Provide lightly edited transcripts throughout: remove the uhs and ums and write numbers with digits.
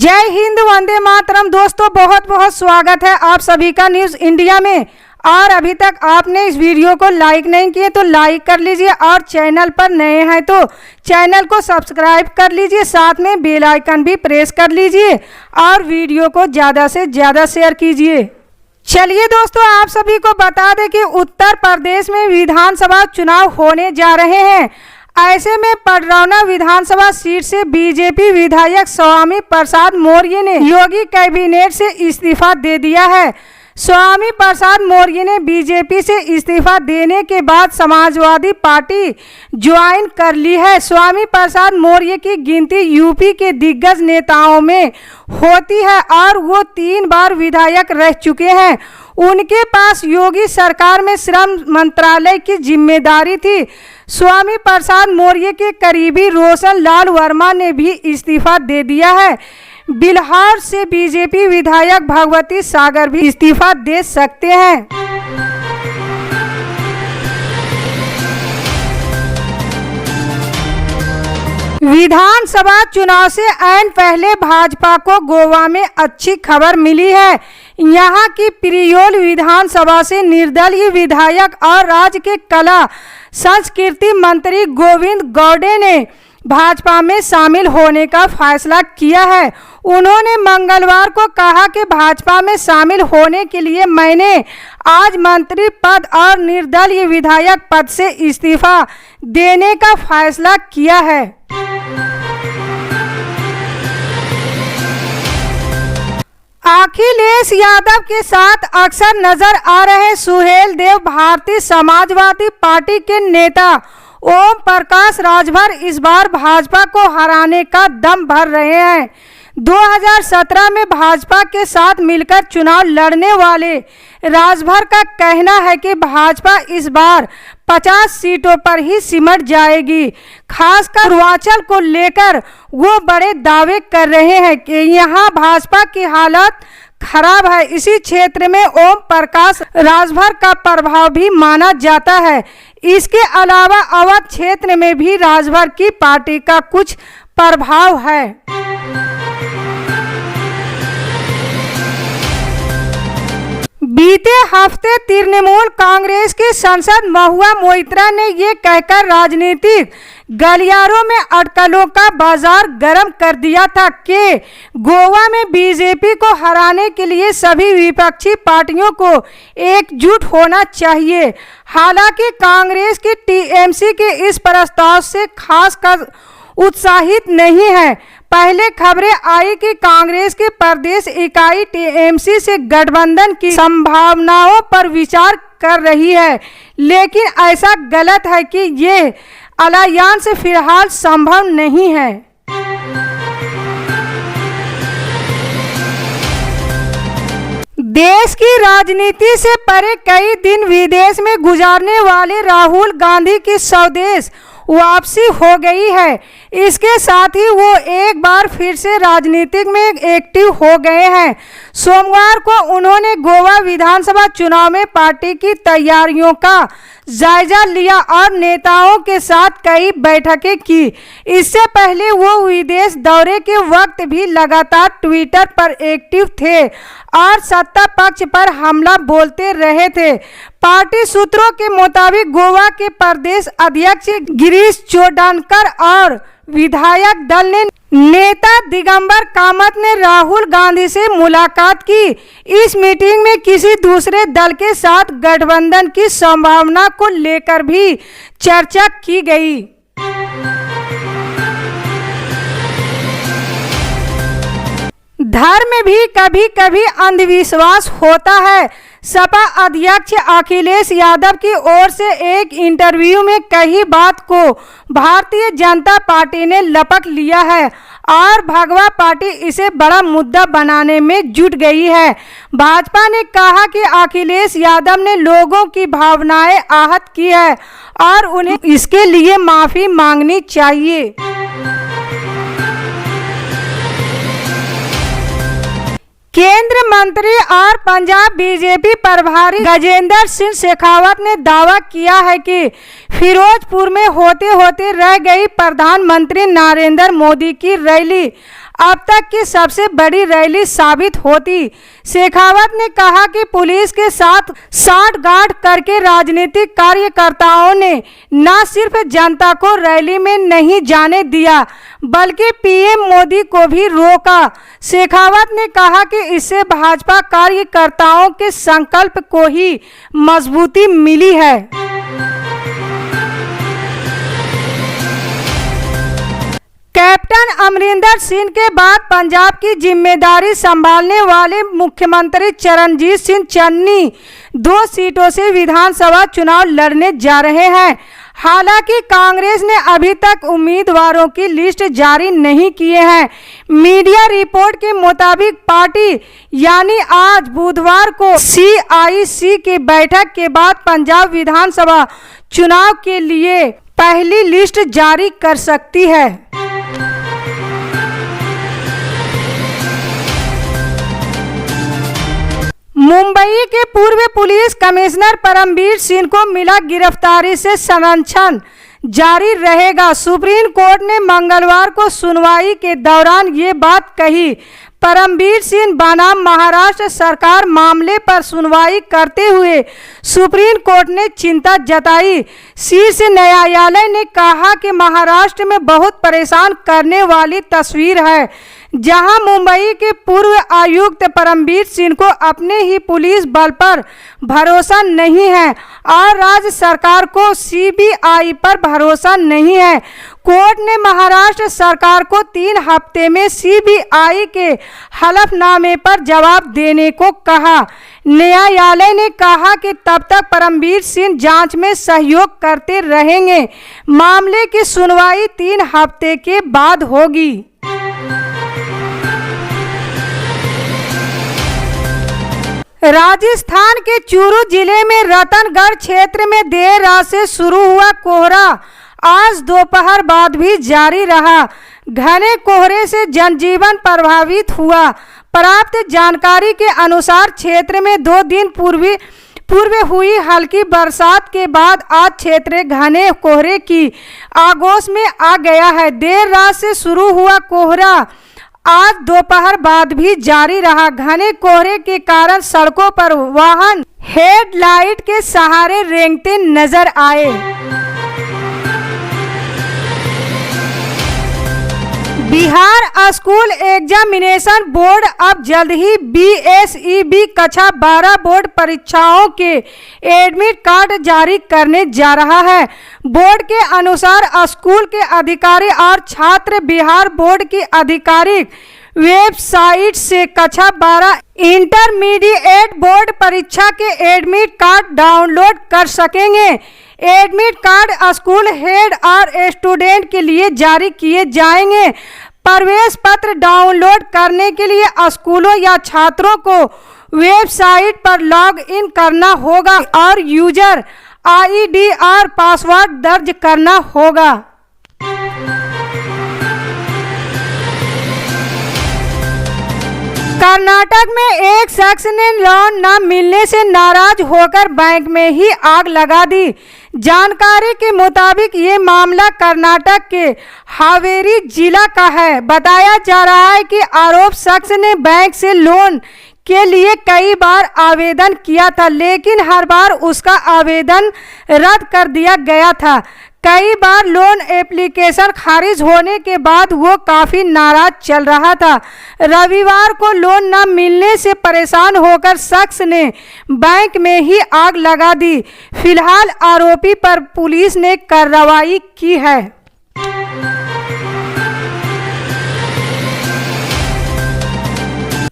जय हिंद, वंदे मातरम। दोस्तों बहुत बहुत स्वागत है आप सभी का न्यूज़ इंडिया में। और अभी तक आपने इस वीडियो को लाइक नहीं किए तो लाइक कर लीजिए, और चैनल पर नए हैं तो चैनल को सब्सक्राइब कर लीजिए, साथ में बेल आइकन भी प्रेस कर लीजिए और वीडियो को ज़्यादा से ज़्यादा शेयर कीजिए। चलिए दोस्तों, आप सभी को बता दें कि उत्तर प्रदेश में विधानसभा चुनाव होने जा रहे हैं। ऐसे में पडरौना विधानसभा सीट से बीजेपी विधायक स्वामी प्रसाद मौर्य ने योगी कैबिनेट से इस्तीफा दे दिया है। स्वामी प्रसाद मौर्य ने बीजेपी से इस्तीफा देने के बाद समाजवादी पार्टी ज्वाइन कर ली है। स्वामी प्रसाद मौर्य की गिनती यूपी के दिग्गज नेताओं में होती है और वो 3 बार विधायक रह चुके हैं। उनके पास योगी सरकार में श्रम मंत्रालय की जिम्मेदारी थी। स्वामी प्रसाद मौर्य के करीबी रोशन लाल वर्मा ने भी इस्तीफा दे दिया है। बिहार से बीजेपी विधायक भगवती सागर भी इस्तीफा दे सकते हैं। विधानसभा चुनाव से ऐन पहले भाजपा को गोवा में अच्छी खबर मिली है। यहां की प्रियोल विधानसभा से निर्दलीय विधायक और राज्य के कला संस्कृति मंत्री गोविंद गौड़े ने भाजपा में शामिल होने का फैसला किया है। उन्होंने मंगलवार को कहा कि भाजपा में शामिल होने के लिए मैंने आज मंत्री पद और निर्दलीय विधायक पद से इस्तीफा देने का फैसला किया है। अखिलेश यादव के साथ अक्सर नजर आ रहे सुहेल देव भारतीय समाजवादी पार्टी के नेता ओम प्रकाश राजभर इस बार भाजपा को हराने का दम भर रहे हैं। 2017 में भाजपा के साथ मिलकर चुनाव लड़ने वाले राजभर का कहना है कि भाजपा इस बार 50 सीटों पर ही सिमट जाएगी। खासकर पूर्वांचल को लेकर वो बड़े दावे कर रहे हैं कि यहाँ भाजपा की हालत खराब है। इसी क्षेत्र में ओम प्रकाश राजभर का प्रभाव भी माना जाता है। इसके अलावा अवध क्षेत्र में भी राजभर की पार्टी का कुछ प्रभाव है। बीते हफ्ते तृणमूल कांग्रेस की सांसद महुआ मोइत्रा ने ये कहकर राजनीतिक गलियारों में अटकलों का बाजार गर्म कर दिया था कि गोवा में बीजेपी को हराने के लिए सभी विपक्षी पार्टियों को एकजुट होना चाहिए। हालांकि कांग्रेस की टीएमसी के इस प्रस्ताव से खासकर उत्साहित नहीं है। पहले खबरें आई कि कांग्रेस की प्रदेश इकाई टीएमसी से गठबंधन की संभावनाओं पर विचार कर रही है, लेकिन ऐसा गलत है कि ये अलायंस फिलहाल संभव नहीं है। देश की राजनीति से परे कई दिन विदेश में गुजारने वाले राहुल गांधी की स्वदेश वापसी हो गई है। इसके साथ ही वो एक बार फिर से राजनीतिक में एक्टिव हो गए हैं। सोमवार को उन्होंने गोवा विधानसभा चुनाव में पार्टी की तैयारियों का जायजा लिया और नेताओं के साथ कई बैठकें की। इससे पहले वो विदेश दौरे के वक्त भी लगातार ट्विटर पर एक्टिव थे और सत्ता पक्ष पर हमला बोलते रहे थे। पार्टी सूत्रों के मुताबिक गोवा के प्रदेश अध्यक्ष गिरीश चोडनकर और विधायक दल ने नेता दिगंबर कामत ने राहुल गांधी से मुलाकात की। इस मीटिंग में किसी दूसरे दल के साथ गठबंधन की संभावना को लेकर भी चर्चा की गई। धर्म में भी कभी कभी अंधविश्वास होता है। सपा अध्यक्ष अखिलेश यादव की ओर से एक इंटरव्यू में कही बात को भारतीय जनता पार्टी ने लपक लिया है और भगवा पार्टी इसे बड़ा मुद्दा बनाने में जुट गई है। भाजपा ने कहा कि अखिलेश यादव ने लोगों की भावनाएं आहत की है और उन्हें इसके लिए माफी मांगनी चाहिए। केंद्र मंत्री और पंजाब बीजेपी प्रभारी गजेंद्र सिंह शेखावत ने दावा किया है कि फिरोजपुर में होते होते रह गई प्रधानमंत्री नरेंद्र मोदी की रैली अब तक की सबसे बड़ी रैली साबित होती। शेखावत ने कहा कि पुलिस के साथ सांठगांठ करके राजनीतिक कार्यकर्ताओं ने न सिर्फ जनता को रैली में नहीं जाने दिया बल्कि पीएम मोदी को भी रोका। शेखावत ने कहा कि इससे भाजपा कार्यकर्ताओं के संकल्प को ही मजबूती मिली है। कैप्टन अमरिंदर सिंह के बाद पंजाब की जिम्मेदारी संभालने वाले मुख्यमंत्री चरणजीत सिंह चन्नी 2 सीटों से विधानसभा चुनाव लड़ने जा रहे हैं। हालांकि कांग्रेस ने अभी तक उम्मीदवारों की लिस्ट जारी नहीं किए हैं। मीडिया रिपोर्ट के मुताबिक पार्टी यानी आज बुधवार को CIC की बैठक के बाद पंजाब विधानसभा चुनाव के लिए पहली लिस्ट जारी कर सकती है। मुंबई के पूर्व पुलिस कमिश्नर परमबीर सिंह को मिला गिरफ्तारी से संरक्षण जारी रहेगा। सुप्रीम कोर्ट ने मंगलवार को सुनवाई के दौरान ये बात कही। परमबीर सिंह बनाम महाराष्ट्र सरकार मामले पर सुनवाई करते हुए सुप्रीम कोर्ट ने चिंता जताई। शीर्ष न्यायालय ने कहा कि महाराष्ट्र में बहुत परेशान करने वाली तस्वीर है, जहां मुंबई के पूर्व आयुक्त परमबीर सिंह को अपने ही पुलिस बल पर भरोसा नहीं है और राज्य सरकार को CBI पर भरोसा नहीं है। कोर्ट ने महाराष्ट्र सरकार को 3 हफ्ते में CBI के हलफनामे पर जवाब देने को कहा। न्यायालय ने कहा कि तब तक परमबीर सिंह जांच में सहयोग करते रहेंगे। मामले की सुनवाई 3 हफ्ते के बाद होगी। राजस्थान के चूरू जिले में रतनगढ़ क्षेत्र में देर रात से शुरू हुआ कोहरा आज दोपहर बाद भी जारी रहा। घने कोहरे से जनजीवन प्रभावित हुआ। प्राप्त जानकारी के अनुसार क्षेत्र में 2 दिन पूर्व हुई हल्की बरसात के बाद आज क्षेत्र घने कोहरे की आगोश में आ गया है। देर रात से शुरू हुआ कोहरा आज दोपहर बाद भी जारी रहा। घने कोहरे के कारण सड़कों पर वाहन हेडलाइट के सहारे रेंगते नजर आए। बिहार स्कूल एग्जामिनेशन बोर्ड अब जल्द ही BSEB कक्षा 12 बोर्ड परीक्षाओं के एडमिट कार्ड जारी करने जा रहा है। बोर्ड के अनुसार स्कूल के अधिकारी और छात्र बिहार बोर्ड की आधिकारिक वेबसाइट से कक्षा 12 इंटरमीडिएट बोर्ड परीक्षा के एडमिट कार्ड डाउनलोड कर सकेंगे। एडमिट कार्ड स्कूल हेड और स्टूडेंट के लिए जारी किए जाएंगे। प्रवेश पत्र डाउनलोड करने के लिए स्कूलों या छात्रों को वेबसाइट पर लॉग इन करना होगा और यूजर ID और पासवर्ड दर्ज करना होगा। कर्नाटक में एक शख्स ने लोन न मिलने से नाराज होकर बैंक में ही आग लगा दी। जानकारी के मुताबिक ये मामला कर्नाटक के हावेरी जिला का है। बताया जा रहा है कि आरोप शख्स ने बैंक से लोन के लिए कई बार आवेदन किया था, लेकिन हर बार उसका आवेदन रद्द कर दिया गया था। कई बार लोन एप्लीकेशन खारिज होने के बाद वो काफ़ी नाराज चल रहा था। रविवार को लोन न मिलने से परेशान होकर शख्स ने बैंक में ही आग लगा दी। फिलहाल आरोपी पर पुलिस ने कार्रवाई की है।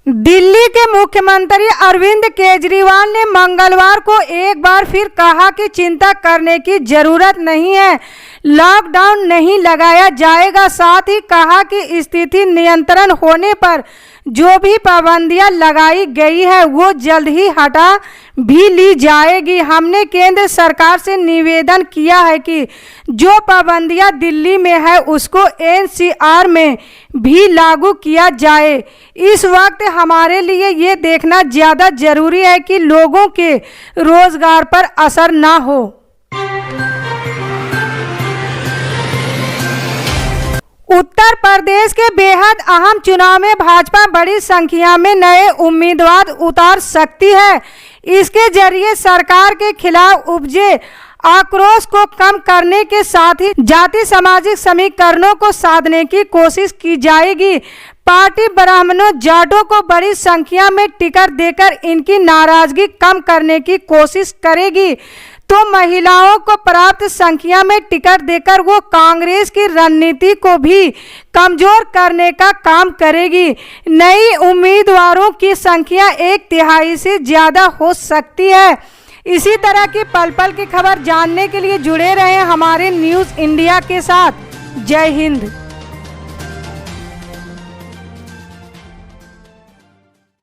दिल्ली के मुख्यमंत्री अरविंद केजरीवाल ने मंगलवार को एक बार फिर कहा कि चिंता करने की जरूरत नहीं है, लॉकडाउन नहीं लगाया जाएगा। साथ ही कहा कि स्थिति नियंत्रण होने पर जो भी पाबंदियां लगाई गई है वो जल्द ही हटा भी ली जाएगी। हमने केंद्र सरकार से निवेदन किया है कि जो पाबंदियां दिल्ली में है उसको NCR में भी लागू किया जाए। इस वक्त हमारे लिए ये देखना ज़्यादा जरूरी है कि लोगों के रोजगार पर असर ना हो। उत्तर प्रदेश के बेहद अहम चुनाव में भाजपा बड़ी संख्या में नए उम्मीदवार उतार सकती है। इसके जरिए सरकार के खिलाफ उपजे आक्रोश को कम करने के साथ ही जाति सामाजिक समीकरणों को साधने की कोशिश की जाएगी। पार्टी ब्राह्मणों जाटों को बड़ी संख्या में टिकट देकर इनकी नाराजगी कम करने की कोशिश करेगी, तो महिलाओं को पर्याप्त संख्या में टिकट देकर वो कांग्रेस की रणनीति को भी कमजोर करने का काम करेगी। नई उम्मीदवारों की संख्या 1/3 से ज्यादा हो सकती है। इसी तरह की पल पल की खबर जानने के लिए जुड़े रहें हमारे न्यूज़ इंडिया के साथ। जय हिंद।